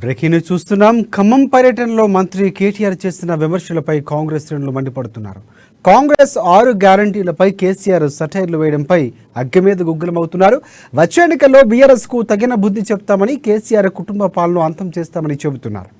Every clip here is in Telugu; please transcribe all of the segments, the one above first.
బ్రేకింగ్ న్యూస్ చూస్తున్నాం. ఖమ్మం పర్యటనలో మంత్రి కేటీఆర్ చేసిన విమర్శలపై కాంగ్రెస్ శ్రేణులు మండిపడుతున్నారు. కాంగ్రెస్ 6 గ్యారంటీలపై కేసీఆర్ సటైర్లు వేయడంపై అగ్గ మీద గుగ్గులమవుతున్నారు. వచ్చే ఎన్నికల్లో బీఆర్ఎస్ కు తగిన బుద్ధి చెప్తామని, కేసీఆర్ కుటుంబ పాలన అంతం చేస్తామని చెబుతున్నారు.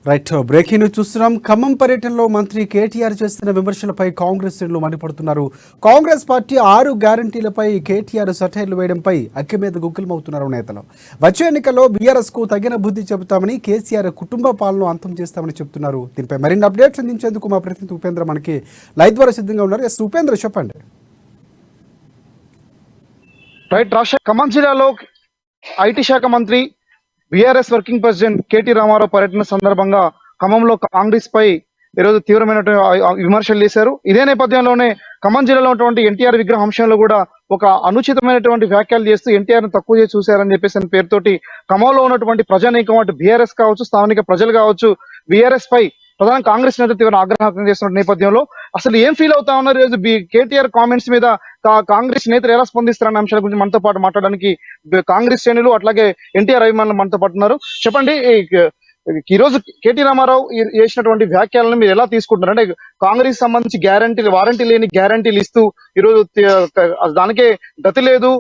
రైట్, బ్రేకింగ్ న్యూస్ చూస్తున్నాం. ఖమ్మం పర్యటనలో మంత్రి కేటీఆర్ చేస్తున్న విమర్శలపై కాంగ్రెస్ శ్రేణులు మండిపడుతున్నారు. కాంగ్రెస్ పార్టీ 6 గ్యారంటీలపై కేటీఆర్ సటైర్లు వేయడంపై అక్కి మీద గుగ్గులమవుతున్నారు నేతలు. వచ్చే ఎన్నికల్లో బీఆర్ఎస్ కు తగిన బుద్ధి చెబుతామని, కేసీఆర్ కుటుంబ పాలన అంతం చేస్తామని చెబుతున్నారు. దీనిపై మరిన్ని అప్డేట్స్ అందించేందుకు మా ప్రతినిధి ఉపేంద్ర మనకి లైవ్ ద్వారా సిద్ధంగా ఉన్నారు. ఎస్ ఉపేంద్ర, చెప్పండి. రైట్, రాష్ట్ర ఖమ్మం జిల్లాలో ఐటీ శాఖ మంత్రి BRS working president KT Rama Rao పర్యటన సందర్భంగా ఖమ్మంలో కాంగ్రెస్ పై ఈరోజు తీవ్రమైనటువంటి విమర్శలు చేశారు. ఇదే నేపథ్యంలోనే ఖమ్మం జిల్లాలో ఉన్నటువంటి ఎన్టీఆర్ విగ్రహ అంశంలో కూడా ఒక అనుచితమైనటువంటి వ్యాఖ్యలు చేస్తూ ఎన్టీఆర్ ను తక్కువ చేసి చూశారని చెప్పేసి పేరుతోటి ఖమ్మంలో ఉన్నటువంటి ప్రజానీకం, అటు బీఆర్ఎస్ కావచ్చు, స్థానిక ప్రజలు కావచ్చు, బీఆర్ఎస్ పై ప్రధాన కాంగ్రెస్ నేత తీవ్ర ఆగ్రహం వ్యక్తం చేస్తున్న నేపథ్యంలో అసలు ఏం ఫీల్ అవుతా ఉన్నారు ఈరోజు కేటీఆర్ కామెంట్స్ మీద కాంగ్రెస్ నేతలు ఎలా స్పందిస్తారన్న అంశాల గురించి మనతో పాటు మాట్లాడడానికి కాంగ్రెస్ శ్రేణులు అట్లాగే ఎన్టీఆర్ అభిమానులు మనతో పాటు ఉన్నారు. చెప్పండి, ఈ రోజు కేటీ రామారావు చేసినటువంటి వ్యాఖ్యలను మీరు ఎలా తీసుకుంటున్నారు? అంటే కాంగ్రెస్ సంబంధించి వారంటీ లేని గ్యారంటీలు ఇస్తూ ఈరోజు దానికే గతి లేదు,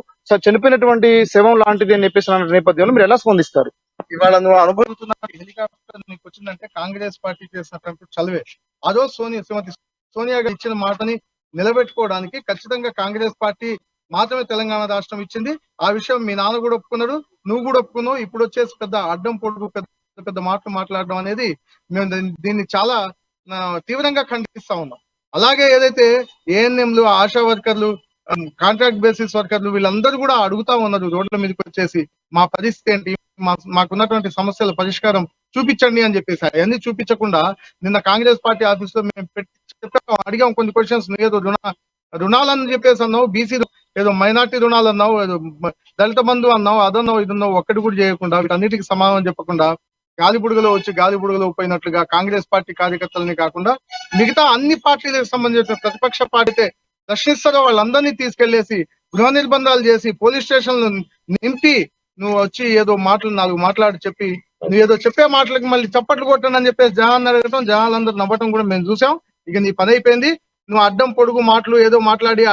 చనిపోయినటువంటి శవం లాంటిది అని చెప్పేసి నేపథ్యంలో మీరు ఎలా స్పందిస్తారు? ఇవాళ నువ్వు అనుభవిస్తున్న హెలికాప్టర్ నీకు వచ్చిందంటే కాంగ్రెస్ పార్టీ చేసినటువంటి చదివే. అదో శ్రీమతి సోనియా గారు ఇచ్చిన మాటని నిలబెట్టుకోవడానికి ఖచ్చితంగా కాంగ్రెస్ పార్టీ మాత్రమే తెలంగాణ రాష్ట్రం ఇచ్చింది. ఆ విషయం మీ నాన్న కూడా ఒప్పుకున్నాడు, నువ్వు కూడా ఒప్పుకున్నావు. ఇప్పుడు వచ్చేసి పెద్ద అడ్డం పొడుగు పెద్ద పెద్ద మాటలు మాట్లాడడం అనేది మేము దీన్ని చాలా తీవ్రంగా ఖండిస్తా ఉన్నాం. అలాగే ఏదైతే ఏఎన్ఎంలు, ఆశా వర్కర్లు, కాంట్రాక్ట్ బేసిస్ వర్కర్లు వీళ్ళందరూ కూడా అడుగుతా ఉన్నారు రోడ్ల మీదకి వచ్చేసి మా పరిస్థితి ఏంటి, మాకున్నటువంటి సమస్యల పరిష్కారం చూపించండి అని చెప్పేసి. అవన్నీ చూపించకుండా నిన్న కాంగ్రెస్ పార్టీ ఆఫీస్ లో మేము అడిగాం కొన్ని క్వశ్చన్స్. ఏదో రుణాలని చెప్పేసి అన్నావు, బీసీ ఏదో మైనార్టీ రుణాలు అన్నావు, ఏదో దళిత బంధు అన్నావు, అదన్నావు, ఇదన్నావు, ఒక్కటి కూడా చేయకుండా వీటన్నిటికీ సమాధానం చెప్పకుండా గాలిబుడుగలో వచ్చి గాలిబుడుగలో పోయినట్లుగా కాంగ్రెస్ పార్టీ కార్యకర్తలని కాకుండా మిగతా అన్ని పార్టీలకు సంబంధించిన ప్రతిపక్ష పార్టీతే ప్రశ్నిస్తారో వాళ్ళందరినీ తీసుకెళ్లేసి గృహ నిర్బంధాలు చేసి పోలీస్ స్టేషన్లు నింపి నువ్వు వచ్చి ఏదో మాటలు 4 మాట్లాడి చెప్పి నువ్వు ఏదో చెప్పే మాటలకు మళ్ళీ చప్పట్లు కొట్టండి అని చెప్పేసి జనాన్ని అడగటం, జనాలందరూ నవ్వటం కూడా మేము చూసాం. ఇక నీ పని అయిపోయింది. నువ్వు అడ్డం పొడుగు మాటలు ఏదో మాట్లాడి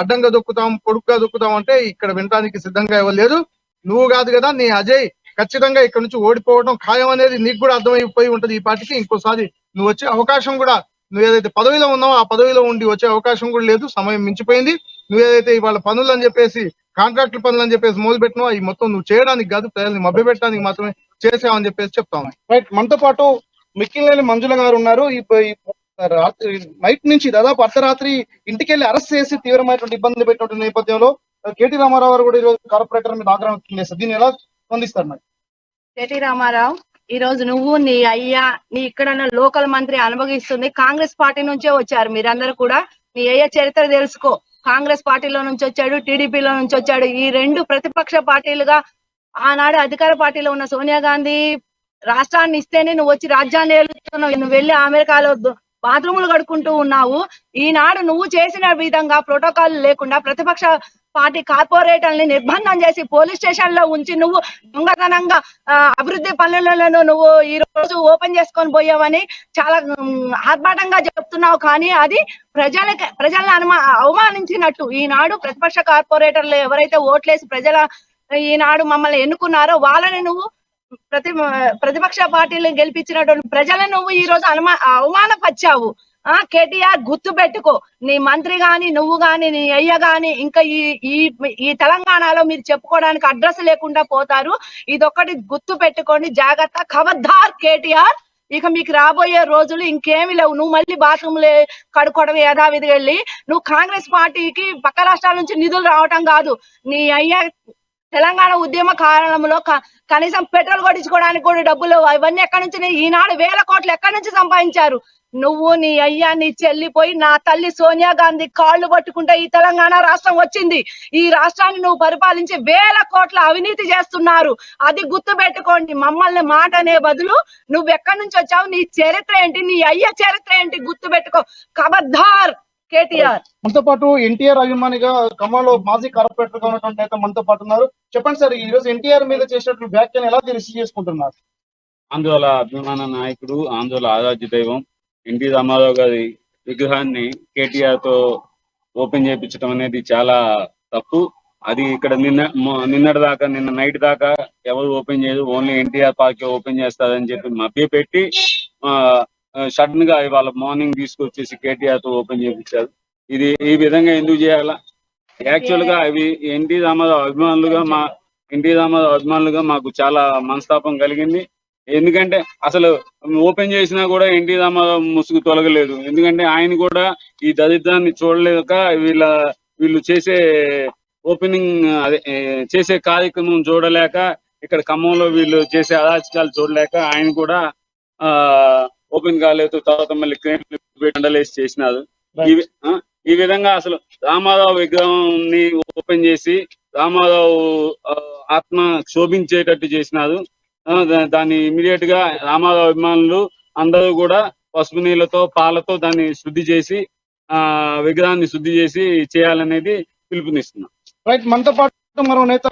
అడ్డంగా దొక్కుతాం, పొడుగ్గా దొక్కుతాం అంటే ఇక్కడ వినడానికి సిద్ధంగా ఇవ్వలేదు. నువ్వు కాదు కదా, నీ అజయ్ ఖచ్చితంగా ఇక్కడ నుంచి ఓడిపోవడం ఖాయం అనేది నీకు కూడా అర్థమైపోయి ఉంటది. ఈ పార్టీకి ఇంకోసారి నువ్వు వచ్చే అవకాశం కూడా, నువ్వు ఏదైతే పదవిలో ఉన్నావో ఆ పదవిలో ఉండి వచ్చే అవకాశం కూడా లేదు. సమయం మించిపోయింది. నువ్వు ఏదైతే ఇవాళ పనులు అని చెప్పేసి కాంట్రాక్టుల పనులు అని చెప్పేసి మొదలు పెట్టినావు, అవి మొత్తం నువ్వు చేయడానికి కాదు, ప్రజల్ని మభ్య పెట్టడానికి మాత్రమే చేసావని చెప్పేసి చెప్తాను. రైట్, మనతో పాటు మిక్కిలేని మంజుల గారు ఉన్నారు. నైట్ నుంచి దాదాపు అర్ధరాత్రి ఇంటికి వెళ్ళి అరెస్ట్ చేసి తీవ్రమైనటువంటి ఇబ్బందులు పెట్టినటువంటి నేపథ్యంలో కేటీ రామారావు గారు కూడా ఈరోజు కార్పొరేటర్ మీద ఆగ్రహం వ్యక్తం చేస్తారు. దీన్ని ఎలా స్పందిస్తారు మరి? కేటీ రామారావు, ఈ రోజు నువ్వు, నీ అయ్యా, నీ ఇక్కడ లోకల్ మంత్రి అనుభవిస్తుంది కాంగ్రెస్ పార్టీ నుంచే వచ్చారు. మీరందరూ కూడా నీ అయ్య చరిత్ర తెలుసుకో. కాంగ్రెస్ పార్టీలో నుంచి వచ్చాడు, టీడీపీలో నుంచి వచ్చాడు. ఈ 2 ప్రతిపక్ష పార్టీలుగా ఆనాడు అధికార పార్టీలో ఉన్న సోనియా గాంధీ రాష్ట్రాన్ని ఇస్తేనే నువ్వు వచ్చి రాజ్యాన్ని ఏలుతున్నావు. నువ్వు వెళ్ళి అమెరికాలో బాత్రూములు కడుక్కుంటూ ఉన్నావు. ఈనాడు నువ్వు చేసిన విధంగా ప్రోటోకాల్ లేకుండా ప్రతిపక్ష పార్టీ కార్పొరేటర్ని నిర్బంధం చేసి పోలీస్ స్టేషన్ లో ఉంచి నువ్వు దొంగతనంగా అభివృద్ధి పనులను నువ్వు ఈ రోజు ఓపెన్ చేసుకొని పోయావని చాలా ఆర్భాటంగా చెప్తున్నావు. కానీ అది ప్రజల్ని అవమానించినట్టు. ఈనాడు ప్రతిపక్ష కార్పొరేటర్లు ఎవరైతే ఓట్లేసి ఈనాడు మమ్మల్ని ఎన్నుకున్నారో వాళ్ళని నువ్వు ప్రతిపక్ష పార్టీలను గెలిపించినటువంటి ప్రజలను నువ్వు ఈ రోజు అవమానపరిచావు. కేటీఆర్ గుర్తు పెట్టుకో, నీ మంత్రి గాని, నువ్వు గాని, నీ అయ్య గాని, ఇంకా ఈ తెలంగాణలో మీరు చెప్పుకోవడానికి అడ్రస్ లేకుండా పోతారు. ఇదొక్కటి గుర్తు పెట్టుకోండి, జాగ్రత్త, ఖబర్దార్ కేటీఆర్. ఇక మీకు రాబోయే రోజులు ఇంకేమి లేవు. నువ్వు మళ్ళీ బాత్రూమ్లే కడుక్కోవడం యథావిధిగా వెళ్ళి నువ్వు కాంగ్రెస్ పార్టీకి పక్క రాష్ట్రాల నుంచి నిధులు రావటం కాదు. నీ అయ్య తెలంగాణ ఉద్యమ కాలంలో కనీసం పెట్రోల్ కొట్టించుకోవడానికి కూడా డబ్బులు ఇవన్నీ ఎక్కడి నుంచి ఈనాడు వేల కోట్లు ఎక్కడి నుంచి సంపాదించారు. నువ్వు నీ అయ్యా నీ చెల్లిపోయి నా తల్లి సోనియా గాంధీ కాళ్ళు పట్టుకుంటే ఈ తెలంగాణ రాష్ట్రం వచ్చింది. ఈ రాష్ట్రాన్ని నువ్వు పరిపాలించి వేల కోట్ల అవినీతి చేస్తున్నారు. అది గుర్తు పెట్టుకోండి. మమ్మల్ని మాట అనే బదులు నువ్వు ఎక్కడి నుంచి వచ్చావు, నీ చరిత్ర ఏంటి, నీ అయ్య చరిత్ర ఏంటి గుర్తు పెట్టుకో. ఖబర్దార్ కేటీఆర్. మనతో పాటు ఎన్టీఆర్ అభిమానిగా ఖమ్మంలో మాజీ కార్పొరేటర్ గా ఉన్నటువంటి నేత మనతో పాటు ఉన్నారు. చెప్పండి సార్, ఈ రోజు ఎన్టీఆర్ మీద చేసినటువంటి వ్యాఖ్యను ఎలా రిసీవ్ చేసుకుంటున్నారు? ఆందోళన అభిమాన నాయకుడు, ఆందోళన ఆరాధ్య దైవం ఎన్టీ రామారావు గారి విగ్రహాన్ని కేటీఆర్ తో ఓపెన్ చేయించడం అనేది చాలా తప్పు. అది ఇక్కడ నిన్నటి దాకా నిన్న నైట్ దాకా ఎవరు ఓపెన్ చేయదు, ఓన్లీ ఎన్టీఆర్ పార్క్ ఓపెన్ చేస్తారని చెప్పి మభ్యపెట్టి సడన్ గా ఇవాళ మార్నింగ్ తీసుకొచ్చేసి కేటీఆర్ తో ఓపెన్ చేయించారు. ఇది ఈ విధంగా ఎందుకు చేయాలా? యాక్చువల్ గా అవి ఎన్టీ రామారావు అభిమానులుగా మాకు చాలా మనస్తాపం కలిగింది. ఎందుకంటే అసలు ఓపెన్ చేసినా కూడా ఎన్టీ రామారావు ముసుగు తొలగలేదు. ఎందుకంటే ఆయన కూడా ఈ దరిద్రాన్ని చూడలేక వీళ్ళు చేసే ఓపెనింగ్ చేసే కార్యక్రమం చూడలేక, ఇక్కడ ఖమ్మంలో వీళ్ళు చేసే అరాచకాలు చూడలేక ఆయన కూడా ఓపెన్ కాలేదు. తర్వాత మళ్ళీ క్రేన్లేసి చేసినారు. ఈ విధంగా అసలు రామారావు విగ్రహాన్ని ఓపెన్ చేసి రామారావు ఆత్మ క్షోభించేటట్టు చేసినారు. దాన్ని ఇమీడియట్ గా రామారావు అభిమానులు అందరూ కూడా పసుపు నీళ్లతో పాలతో దాన్ని శుద్ధి చేసి విగ్రహాన్ని శుద్ధి చేసి చేయాలనేది పిలుపునిస్తున్నాం. రైట్, మనతో పాటు మరో నేత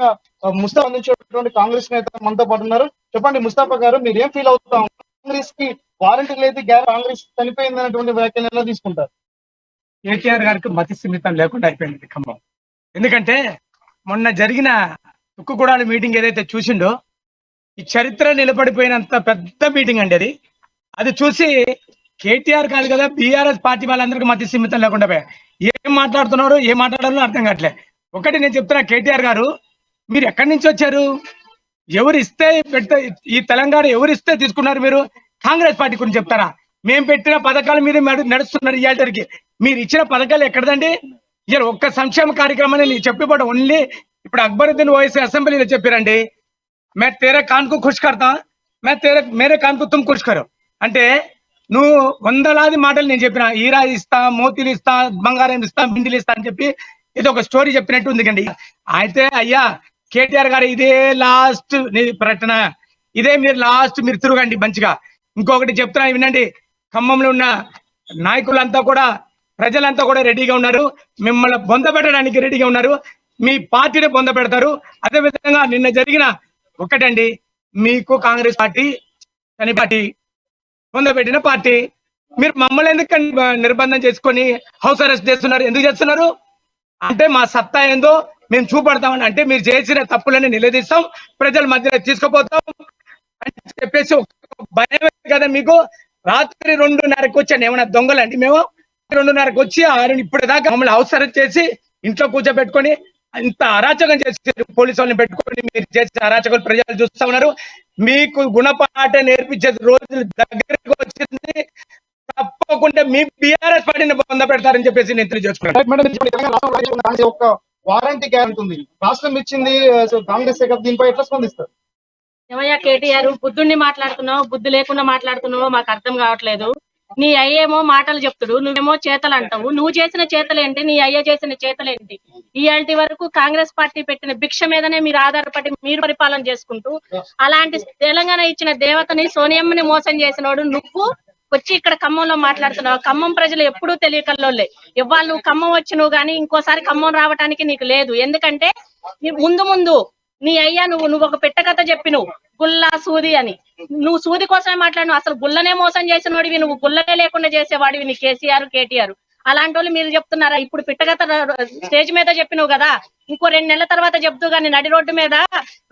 ముస్తాఫా అందించేటువంటి కాంగ్రెస్ నేత మనతో పాటు ఉన్నారు. చెప్పండి ముస్తాఫా గారు, మీరు ఏం ఫీల్ అవుతాం? కాంగ్రెస్ కి వారంటీ లేదు, కాంగ్రెస్ చనిపోయింది అనేటువంటి వ్యాఖ్యలు ఎలా తీసుకుంటారు? కేటీఆర్ గారికి మతి స్థిమితం లేకుండా అయిపోయింది ఖమ్మం. ఎందుకంటే మొన్న జరిగిన తుక్కుగూడాల మీటింగ్ ఏదైతే చూసిండో, ఈ చరిత్ర నిలబడిపోయినంత పెద్ద మీటింగ్ అండి అది. అది చూసి కేటీఆర్ కాదు కదా, బీఆర్ఎస్ పార్టీ వాళ్ళందరికీ మతి స్థిమితం లేకుండా ఏం మాట్లాడుతున్నారు, ఏం మాట్లాడాలో అర్థం కావట్లే. ఒకటి నేను చెప్తున్నా, కేటీఆర్ గారు మీరు ఎక్కడి నుంచి వచ్చారు? ఎవరు ఇస్తే పెడితే ఈ తెలంగాణ ఎవరు ఇస్తే తీసుకున్నారు? మీరు కాంగ్రెస్ పార్టీ గురించి చెప్తారా? మేము పెట్టిన పథకాల మీద నడుస్తున్నారు. ఇయాలకి మీరు ఇచ్చిన పథకాలు ఎక్కడదండి? ఇలా ఒక్క సంక్షేమ కార్యక్రమాన్ని నేను చెప్పిపోవడం ఓన్లీ ఇప్పుడు అక్బరుద్దీన్ ఓవైసీ అసెంబ్లీలో చెప్పారండి, మే తేరే కాన్కు ఖుష్ కర్తా, మేరే కాన్కు తుమ్ ఖుష్ కరో అంటే నువ్వు వందలాది మాటలు నేను చెప్పిన, ఈరా ఇస్తా, మోతీలు ఇస్తా, బంగారం ఇస్తా, బిండిలు ఇస్తా అని చెప్పి ఇది ఒక స్టోరీ చెప్పినట్టు ఉంది కండి. అయితే అయ్యా కేటీఆర్ గారు ఇదే లాస్ట్ ప్రకటన, ఇదే మీరు లాస్ట్ మీరు తిరగండి మంచిగా. ఇంకొకటి చెప్తున్నా వినండి, ఖమ్మంలో ఉన్న నాయకులంతా కూడా ప్రజలంతా కూడా రెడీగా ఉన్నారు, మిమ్మల్ని బొంద పెట్టడానికి రెడీగా ఉన్నారు, మీ పార్టీని బొంద పెడతారు. అదే విధంగా నిన్న జరిగిన ఒకటండి, మీకు కాంగ్రెస్ పార్టీ అని పార్టీ బొంద పెట్టిన పార్టీ, మీరు మమ్మల్ని ఎందుకు నిర్బంధం చేసుకొని హౌస్ అరెస్ట్ చేస్తున్నారు? ఎందుకు చేస్తున్నారు అంటే మా సత్తా ఏందో మేము చూపడతామని, అంటే మీరు చేసిన తప్పులని నిలదీస్తాం, ప్రజల మధ్యలో తీసుకుపోతాం అని చెప్పేసి భయమే కదా మీకు. రాత్రి 2:30కి వచ్చాను, ఏమన్నా దొంగలండి మేము? 2:30కి వచ్చి ఇప్పుడు దాకా మమ్మల్ని హౌస్ అరెస్ట్ చేసి ఇంట్లో కూర్చోబెట్టుకొని ఇంత అరాచకం చేసి పోలీసు వాళ్ళని పెట్టుకొని మీరు చేసే అరాచకాలు ప్రజలు చూస్తా ఉన్నారు. మీకు గుణపాఠ నేర్పించే రోజులు దగ్గరకు వచ్చింది, తప్పకుండా మీ బీఆర్ఎస్ పార్టీని పొంద పెడతారని చెప్పేసి నేను తెలియజేసుకున్నాను. ఒక వారంటీ గ్యారెంటీ ఉంది, రాష్ట్రం ఇచ్చింది కాంగ్రెస్, దీనిపై ఎట్లా స్పందిస్తారు? ఏమయ్యా కేటీఆర్, బుద్ధుడిని మాట్లాడుతున్నావు, బుద్ధి లేకుండా మాట్లాడుతున్నావో మాకు అర్థం కావట్లేదు. నీ అయ్యేమో మాటలు చెప్తుడు, నువ్వేమో చేతలు అంటావు. నువ్వు చేసిన చేతలేంటి, నీ అయ్య చేసిన చేతలేంటి? ఇయాల్టి వరకు కాంగ్రెస్ పార్టీ పెట్టిన భిక్ష మీదనే మీరు ఆధారపడి మీరు పరిపాలన చేసుకుంటూ, అలాంటి తెలంగాణ ఇచ్చిన దేవతని సోనియమ్మని మోసం చేసినోడు నువ్వు వచ్చి ఇక్కడ ఖమ్మంలో మాట్లాడుతున్నావు. ఖమ్మం ప్రజలు ఎప్పుడూ తెలియకల్లోలే. ఇవాళ నువ్వు ఖమ్మం వచ్చి నువ్వు గానీ ఇంకోసారి ఖమ్మం రావడానికి నీకు లేదు. ఎందుకంటే ముందు నీ అయ్యా నువ్వు ఒక పెట్టకథ చెప్పి నువ్వు గుల్లా సూది అని, నువ్వు సూది కోసమే మాట్లాడు. అసలు గుల్లనే మోసం చేసినోడివి, నువ్వు గుల్లనే లేకుండా చేసేవాడివి నీ కేసీఆర్ కేటీఆర్. అలాంటి వాళ్ళు మీరు చెప్తున్నారా? ఇప్పుడు పిట్టకథ స్టేజ్ మీద చెప్పినావు కదా, ఇంకో 2 నెలల తర్వాత చెప్తూ గానీ నడి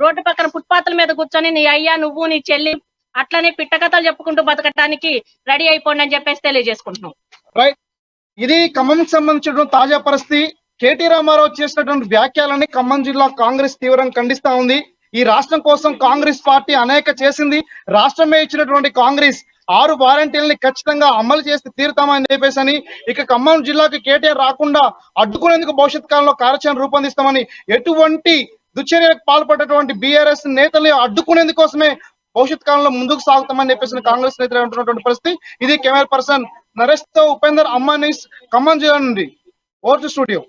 రోడ్డు పక్కన ఫుట్పాత్ల మీద కూర్చొని నీ అయ్యా నువ్వు నీ చెల్లి అట్లనే పిట్టకథలు చెప్పుకుంటూ బతకటానికి రెడీ అయిపోండి అని చెప్పేసి తెలియజేసుకుంటున్నాం. రైట్, ఇది ఖమ్మంకి సంబంధించిన తాజా పరిస్థితి. కేటీ రామారావు చేసినటువంటి వ్యాఖ్యలని ఖమ్మం జిల్లా కాంగ్రెస్ తీవ్రంగా ఖండిస్తా ఉంది. ఈ రాష్ట్రం కోసం కాంగ్రెస్ పార్టీ అనేక చేసింది. రాష్ట్రమే ఇచ్చినటువంటి కాంగ్రెస్ 6 వారంటీలని ఖచ్చితంగా అమలు చేసి తీరుతామని చెప్పేసి ఇక ఖమ్మం జిల్లాకు కేటీఆర్ రాకుండా అడ్డుకునేందుకు భవిష్యత్ కాలంలో కార్యాచరణ రూపొందిస్తామని ఎటువంటి దుశ్చర్యలకు పాల్పడేటువంటి బీఆర్ఎస్ నేతల్ని అడ్డుకునేందుకు కోసమే భవిష్యత్ కాలంలో ముందుకు సాగుతామని చెప్పేసి కాంగ్రెస్ నేతలు అంటున్నటువంటి పరిస్థితి. ఇది కెమెరా పర్సన్ నరేష్ తో ఉపేందర్, అమ్మానీస్, ఖమ్మం జిల్లా నుండి. Over to studio.